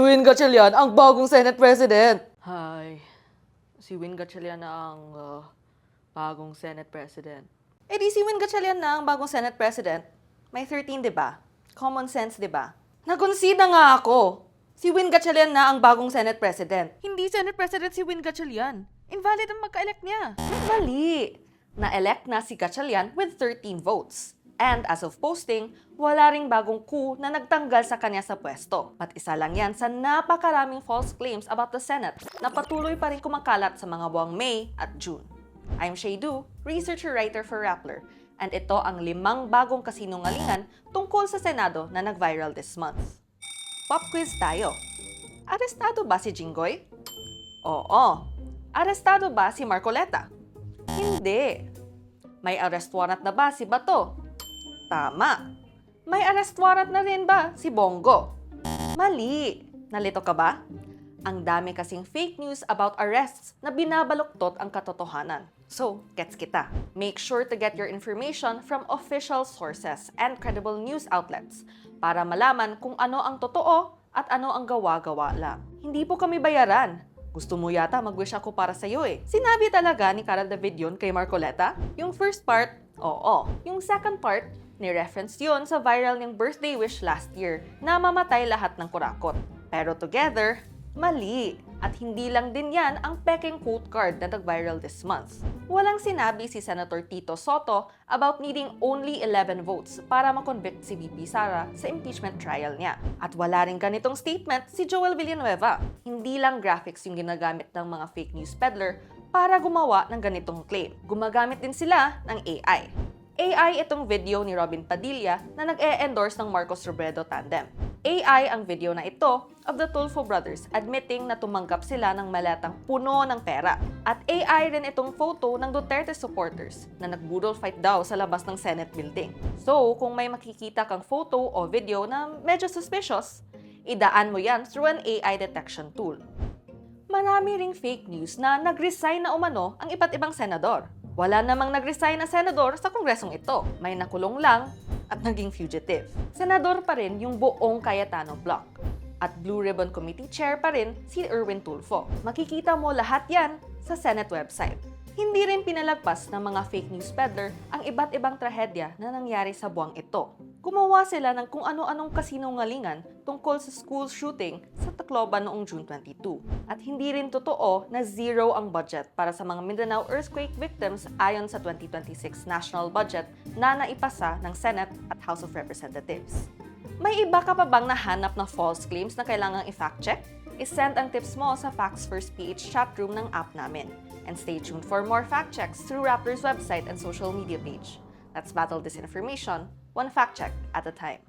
Win Gatchalian ang bagong Senate President. Hi, si Win Gatchalian na ang bagong Senate President. Eh di si Win Gatchalian na ang bagong Senate President. May 13, di ba? Common sense, di ba? Nagonsida nga ako. Si Win Gatchalian na ang bagong Senate President. Hindi Senate President si Win Gatchalian. Invalid ang magka-elect niya. Mali. Na-elect na si Gatchalian with 13 votes. And as of posting, wala ring bagong coup na nagtanggal sa kanya sa pwesto. At isa lang yan sa napakaraming false claims about the Senate na patuloy pa rin kumakalat sa mga buwang May at June. I'm Shaydu, researcher-writer for Rappler, and ito ang 5 bagong kasinungalingan tungkol sa Senado na nag-viral this month. Pop quiz tayo. Arestado ba si Jinggoy? Oo. Arestado ba si Marcoleta? Hindi. May arrest warrant na ba si Bato? Tama. May arrest warrant na rin ba si Bongo? Mali. Nalito ka ba? Ang dami kasing fake news about arrests na binabaluktot ang katotohanan. So, gets kita. Make sure to get your information from official sources and credible news outlets para malaman kung ano ang totoo at ano ang gawa-gawa lang. Hindi po kami bayaran. Gusto mo yata mag-wish ako para sa'yo eh. Sinabi talaga ni Cara David yun kay Marcoleta? Yung first part, oo. Yung second part, ni-reference yun sa viral niyang birthday wish last year na mamatay lahat ng kurakot. Pero together, mali. At hindi lang din yan ang peking quote card na nag-viral this month. Walang sinabi si Senator Tito Soto about needing only 11 votes para makonvict si VP Sara sa impeachment trial niya. At wala rin ganitong statement si Joel Villanueva. Hindi lang graphics yung ginagamit ng mga fake news peddler para gumawa ng ganitong claim. Gumagamit din sila ng AI. AI itong video ni Robin Padilla na nag-e-endorse ng Marcos Robredo tandem. AI ang video na ito of the Tulfo brothers admitting na tumanggap sila ng maletang puno ng pera. At AI rin itong photo ng Duterte supporters na nagbudol fight daw sa labas ng Senate building. So, kung may makikita kang photo o video na medyo suspicious, idaan mo yan through an AI detection tool. Marami ring fake news na nag-resign na umano ang iba't ibang senador. Wala namang nag-resign na senador sa kongresong ito. May nakulong lang at naging fugitive. Senador pa rin yung buong Cayetano block. At Blue Ribbon Committee Chair pa rin si Erwin Tulfo. Makikita mo lahat yan sa Senate website. Hindi rin pinalagpas ng mga fake news peddler ang iba't ibang trahedya na nangyari sa buwang ito. Gumawa sila ng kung ano-anong kasinungalingan tungkol sa school shooting sa Tacloban noong June 22. At hindi rin totoo na zero ang budget para sa mga Mindanao earthquake victims ayon sa 2026 national budget na naipasa ng Senate at House of Representatives. May iba ka pa bang nahanap na false claims na kailangang i-fact check? I-send ang tips mo sa Facts First PH chatroom ng app namin. And stay tuned for more fact checks through Rappler's website and social media page. Let's battle disinformation, one fact check at a time.